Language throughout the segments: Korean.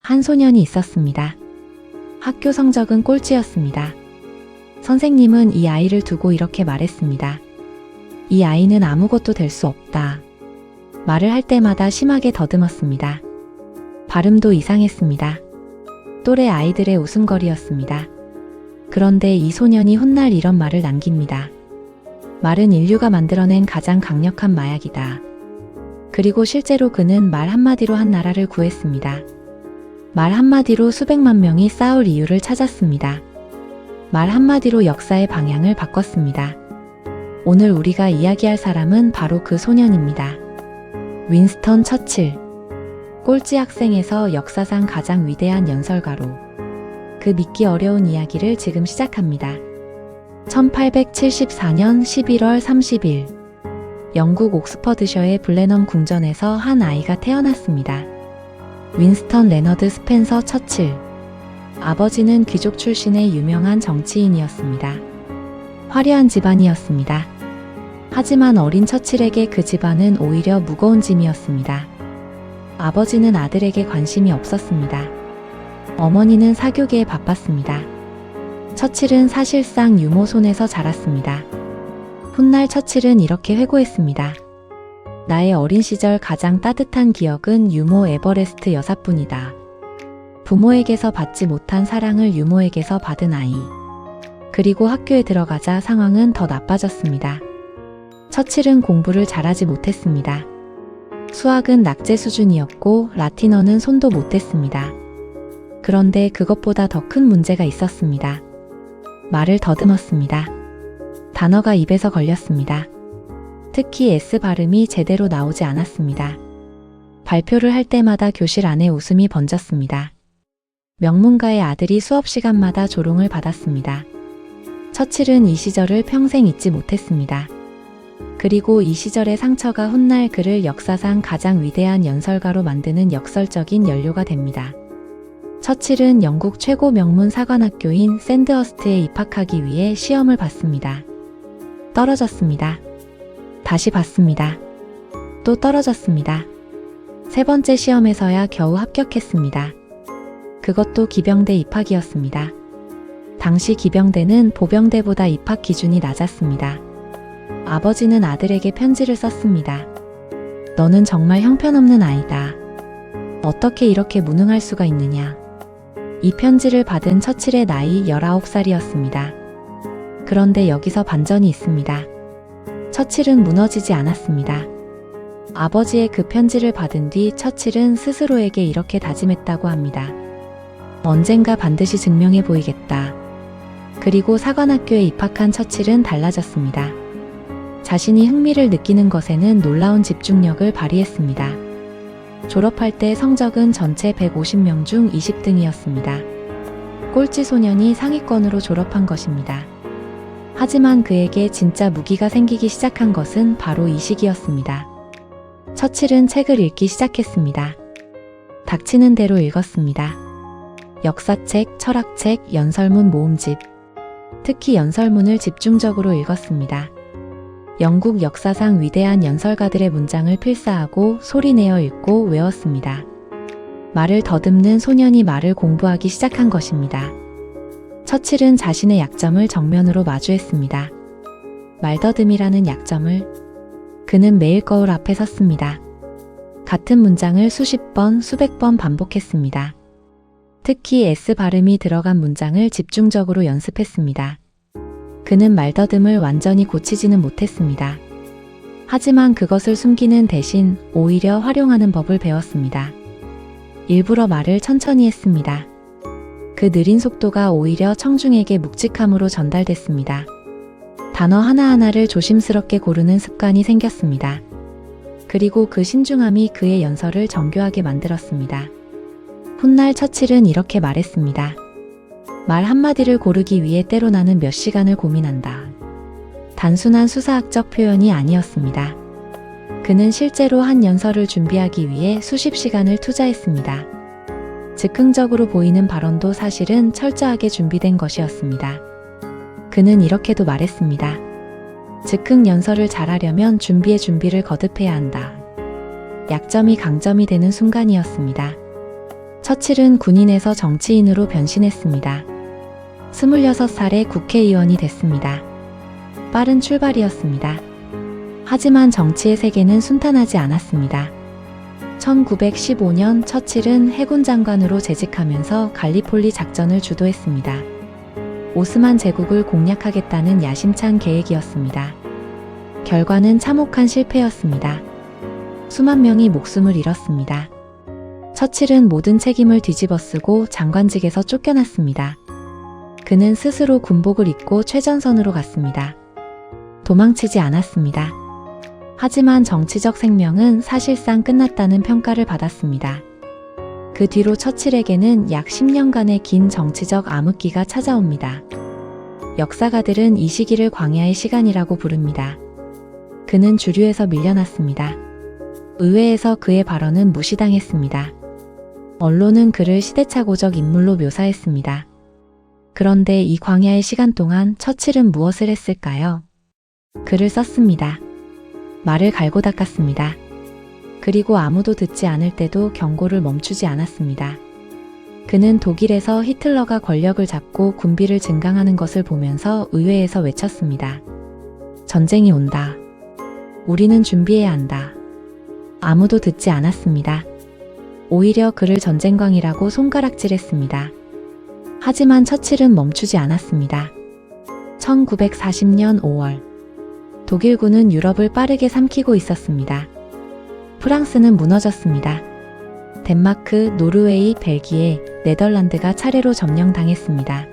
한 소년이 있었습니다. 학교 성적은 꼴찌였습니다. 선생님은 이 아이를 두고 이렇게 말했습니다. 이 아이는 아무것도 될 수 없다. 말을 할 때마다 심하게 더듬었습니다. 발음도 이상했습니다. 또래 아이들의 웃음거리였습니다. 그런데 이 소년이 훗날 이런 말을 남깁니다. 말은 인류가 만들어낸 가장 강력한 마약이다. 그리고 실제로 그는 말 한마디로 한 나라를 구했습니다. 말 한마디로 수백만 명이 싸울 이유를 찾았습니다. 말 한마디로 역사의 방향을 바꿨습니다. 오늘 우리가 이야기할 사람은 바로 그 소년입니다. 윈스턴 처칠. 꼴찌 학생에서 역사상 가장 위대한 연설가로 그 믿기 어려운 이야기를 지금 시작합니다. 1874년 11월 30일 영국 옥스퍼드셔의 블레넘 궁전에서 한 아이가 태어났습니다. 윈스턴 레너드 스펜서 처칠. 아버지는 귀족 출신의 유명한 정치인이었습니다. 화려한 집안이었습니다. 하지만 어린 처칠에게 그 집안은 오히려 무거운 짐이었습니다. 아버지는 아들에게 관심이 없었습니다. 어머니는 사교계에 바빴습니다. 처칠은 사실상 유모 손에서 자랐습니다. 훗날 처칠은 이렇게 회고했습니다. 나의 어린 시절 가장 따뜻한 기억은 유모 에버레스트 여사뿐이다. 부모에게서 받지 못한 사랑을 유모에게서 받은 아이. 그리고 학교에 들어가자 상황은 더 나빠졌습니다. 처칠은 공부를 잘하지 못했습니다. 수학은 낙제 수준이었고 라틴어는 손도 못 댔습니다. 그런데 그것보다 더 큰 문제가 있었습니다. 말을 더듬었습니다. 단어가 입에서 걸렸습니다. 특히 S 발음이 제대로 나오지 않았습니다. 발표를 할 때마다 교실 안에 웃음이 번졌습니다. 명문가의 아들이 수업 시간마다 조롱을 받았습니다. 처칠은 이 시절을 평생 잊지 못했습니다. 그리고 이 시절의 상처가 훗날 그를 역사상 가장 위대한 연설가로 만드는 역설적인 연료가 됩니다. 처칠은 영국 최고 명문 사관학교인 샌드허스트에 입학하기 위해 시험을 봤습니다. 떨어졌습니다. 다시 봤습니다. 또 떨어졌습니다. 세 번째 시험에서야 겨우 합격했습니다. 그것도 기병대 입학이었습니다. 당시 기병대는 보병대보다 입학 기준이 낮았습니다. 아버지는 아들에게 편지를 썼습니다. 너는 정말 형편없는 아이다. 어떻게 이렇게 무능할 수가 있느냐. 이 편지를 받은 처칠의 나이 19살이었습니다. 그런데 여기서 반전이 있습니다. 처칠은 무너지지 않았습니다. 아버지의 그 편지를 받은 뒤 처칠은 스스로에게 이렇게 다짐했다고 합니다. 언젠가 반드시 증명해 보이겠다. 그리고 사관학교에 입학한 처칠은 달라졌습니다. 자신이 흥미를 느끼는 것에는 놀라운 집중력을 발휘했습니다. 졸업할 때 성적은 전체 150명 중 20등이었습니다. 꼴찌 소년이 상위권으로 졸업한 것입니다. 하지만 그에게 진짜 무기가 생기기 시작한 것은 바로 이 시기였습니다. 처칠은 책을 읽기 시작했습니다. 닥치는 대로 읽었습니다. 역사책, 철학책, 연설문 모음집. 특히 연설문을 집중적으로 읽었습니다. 영국 역사상 위대한 연설가들의 문장을 필사하고 소리내어 읽고 외웠습니다. 말을 더듬는 소년이 말을 공부하기 시작한 것입니다. 처칠은 자신의 약점을 정면으로 마주했습니다. 말더듬이라는 약점을. 그는 매일 거울 앞에 섰습니다. 같은 문장을 수십 번, 수백 번 반복했습니다. 특히 S 발음이 들어간 문장을 집중적으로 연습했습니다. 그는 말더듬을 완전히 고치지는 못했습니다. 하지만 그것을 숨기는 대신 오히려 활용하는 법을 배웠습니다. 일부러 말을 천천히 했습니다. 그 느린 속도가 오히려 청중에게 묵직함으로 전달됐습니다. 단어 하나하나를 조심스럽게 고르는 습관이 생겼습니다. 그리고 그 신중함이 그의 연설을 정교하게 만들었습니다. 훗날 처칠은 이렇게 말했습니다. 말 한마디를 고르기 위해 때로 나는 몇 시간을 고민한다. 단순한 수사학적 표현이 아니었습니다. 그는 실제로 한 연설을 준비하기 위해 수십 시간을 투자했습니다. 즉흥적으로 보이는 발언도 사실은 철저하게 준비된 것이었습니다. 그는 이렇게도 말했습니다. 즉흥 연설을 잘하려면 준비의 준비를 거듭해야 한다. 약점이 강점이 되는 순간이었습니다. 처칠은 군인에서 정치인으로 변신했습니다. 26살에 국회의원이 됐습니다. 빠른 출발이었습니다. 하지만 정치의 세계는 순탄하지 않았습니다. 1915년 처칠은 해군 장관으로 재직하면서 갈리폴리 작전을 주도했습니다. 오스만 제국을 공략하겠다는 야심찬 계획이었습니다. 결과는 참혹한 실패였습니다. 수만 명이 목숨을 잃었습니다. 처칠은 모든 책임을 뒤집어쓰고 장관직에서 쫓겨났습니다. 그는 스스로 군복을 입고 최전선으로 갔습니다. 도망치지 않았습니다. 하지만 정치적 생명은 사실상 끝났다는 평가를 받았습니다. 그 뒤로 처칠에게는 약 10년간의 긴 정치적 암흑기가 찾아옵니다. 역사가들은 이 시기를 광야의 시간이라고 부릅니다. 그는 주류에서 밀려났습니다. 의회에서 그의 발언은 무시당했습니다. 언론은 그를 시대착오적 인물로 묘사했습니다. 그런데 이 광야의 시간 동안 처칠은 무엇을 했을까요? 글을 썼습니다. 말을 갈고 닦았습니다. 그리고 아무도 듣지 않을 때도 경고를 멈추지 않았습니다. 그는 독일에서 히틀러가 권력을 잡고 군비를 증강하는 것을 보면서 의회에서 외쳤습니다. 전쟁이 온다. 우리는 준비해야 한다. 아무도 듣지 않았습니다. 오히려 그를 전쟁광이라고 손가락질했습니다. 하지만 처칠은 멈추지 않았습니다. 1940년 5월 독일군은 유럽을 빠르게 삼키고 있었습니다. 프랑스는 무너졌습니다. 덴마크, 노르웨이, 벨기에, 네덜란드가 차례로 점령당했습니다.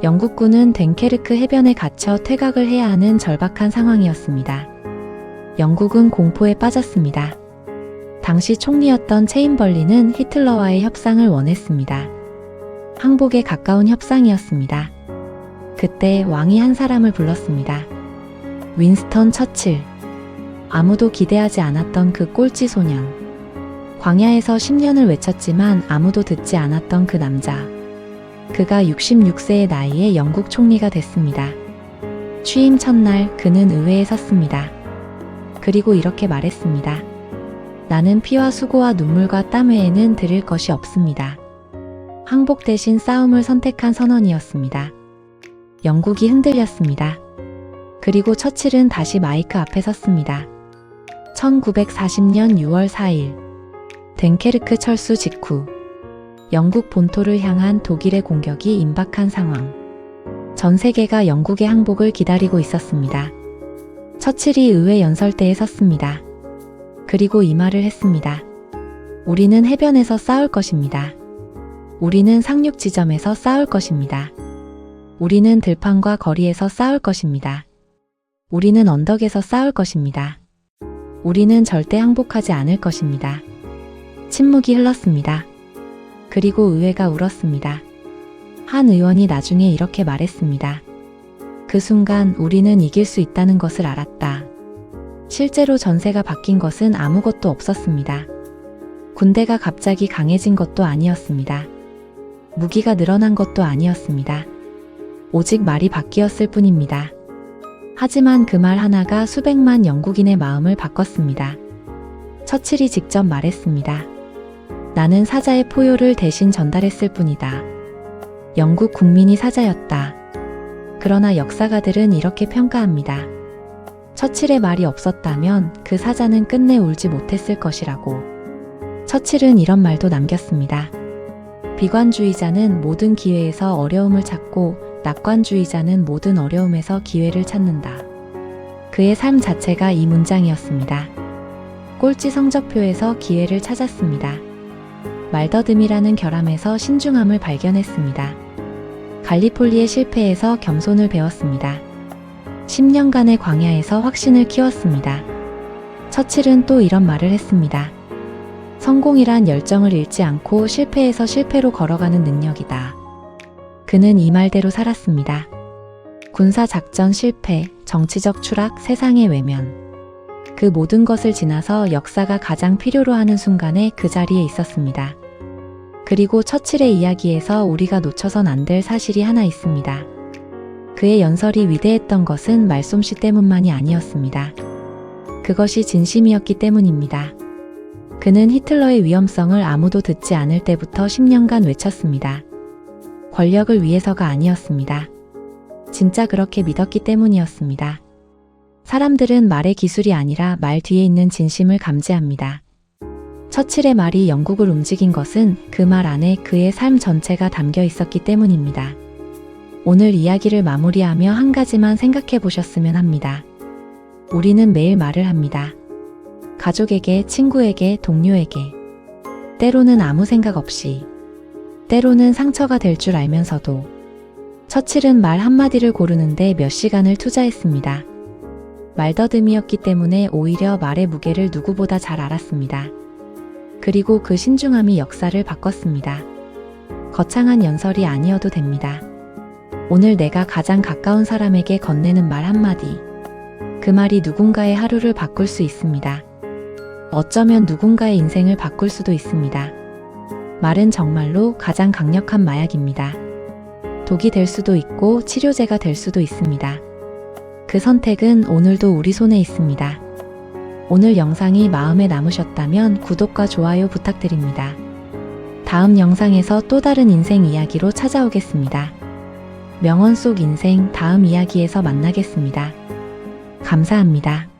영국군은 됭케르크 해변에 갇혀 퇴각을 해야 하는 절박한 상황이었습니다. 영국은 공포에 빠졌습니다. 당시 총리였던 체인벌린은 히틀러와의 협상을 원했습니다. 항복에 가까운 협상이었습니다. 그때 왕이 한 사람을 불렀습니다. 윈스턴 처칠. 아무도 기대하지 않았던 그 꼴찌 소년. 광야에서 10년을 외쳤지만 아무도 듣지 않았던 그 남자. 그가 66세의 나이에 영국 총리가 됐습니다. 취임 첫날 그는 의회에 섰습니다. 그리고 이렇게 말했습니다. 나는 피와 수고와 눈물과 땀 외에는 드릴 것이 없습니다. 항복 대신 싸움을 선택한 선언이었습니다. 영국이 흔들렸습니다. 그리고 처칠은 다시 마이크 앞에 섰습니다. 1940년 6월 4일 됭케르크 철수 직후 영국 본토를 향한 독일의 공격이 임박한 상황. 전 세계가 영국의 항복을 기다리고 있었습니다. 처칠이 의회 연설대에 섰습니다. 그리고 이 말을 했습니다. 우리는 해변에서 싸울 것입니다. 우리는 상륙 지점에서 싸울 것입니다. 우리는 들판과 거리에서 싸울 것입니다. 우리는 언덕에서 싸울 것입니다. 우리는 절대 항복하지 않을 것입니다. 침묵이 흘렀습니다. 그리고 의회가 울었습니다. 한 의원이 나중에 이렇게 말했습니다. 그 순간 우리는 이길 수 있다는 것을 알았다. 실제로 전세가 바뀐 것은 아무것도 없었습니다. 군대가 갑자기 강해진 것도 아니었습니다. 무기가 늘어난 것도 아니었습니다. 오직 말이 바뀌었을 뿐입니다. 하지만 그 말 하나가 수백만 영국인의 마음을 바꿨습니다. 처칠이 직접 말했습니다. 나는 사자의 포효를 대신 전달했을 뿐이다. 영국 국민이 사자였다. 그러나 역사가들은 이렇게 평가합니다. 처칠의 말이 없었다면 그 사자는 끝내 울지 못했을 것이라고. 처칠은 이런 말도 남겼습니다. 비관주의자는 모든 기회에서 어려움을 찾고 낙관주의자는 모든 어려움에서 기회를 찾는다. 그의 삶 자체가 이 문장이었습니다. 꼴찌 성적표에서 기회를 찾았습니다. 말더듬이라는 결함에서 신중함을 발견했습니다. 갈리폴리의 실패에서 겸손을 배웠습니다. 10년간의 광야에서 확신을 키웠습니다. 처칠은 또 이런 말을 했습니다. 성공이란 열정을 잃지 않고 실패에서 실패로 걸어가는 능력이다. 그는 이 말대로 살았습니다. 군사작전 실패, 정치적 추락, 세상의 외면. 그 모든 것을 지나서 역사가 가장 필요로 하는 순간에 그 자리에 있었습니다. 그리고 처칠의 이야기에서 우리가 놓쳐선 안 될 사실이 하나 있습니다. 그의 연설이 위대했던 것은 말솜씨 때문만이 아니었습니다. 그것이 진심이었기 때문입니다. 그는 히틀러의 위험성을 아무도 듣지 않을 때부터 10년간 외쳤습니다. 권력을 위해서가 아니었습니다. 진짜 그렇게 믿었기 때문이었습니다. 사람들은 말의 기술이 아니라 말 뒤에 있는 진심을 감지합니다. 처칠의 말이 영국을 움직인 것은 그 말 안에 그의 삶 전체가 담겨 있었기 때문입니다. 오늘 이야기를 마무리하며 한 가지만 생각해 보셨으면 합니다. 우리는 매일 말을 합니다. 가족에게, 친구에게, 동료에게. 때로는 아무 생각 없이. 때로는 상처가 될 줄 알면서도. 처칠은 말 한마디를 고르는데 몇 시간을 투자했습니다. 말더듬이었기 때문에 오히려 말의 무게를 누구보다 잘 알았습니다. 그리고 그 신중함이 역사를 바꿨습니다. 거창한 연설이 아니어도 됩니다. 오늘 내가 가장 가까운 사람에게 건네는 말 한마디. 그 말이 누군가의 하루를 바꿀 수 있습니다. 어쩌면 누군가의 인생을 바꿀 수도 있습니다. 말은 정말로 가장 강력한 마약입니다. 독이 될 수도 있고 치료제가 될 수도 있습니다. 그 선택은 오늘도 우리 손에 있습니다. 오늘 영상이 마음에 남으셨다면 구독과 좋아요 부탁드립니다. 다음 영상에서 또 다른 인생 이야기로 찾아오겠습니다. 명언 속 인생 다음 이야기에서 만나겠습니다. 감사합니다.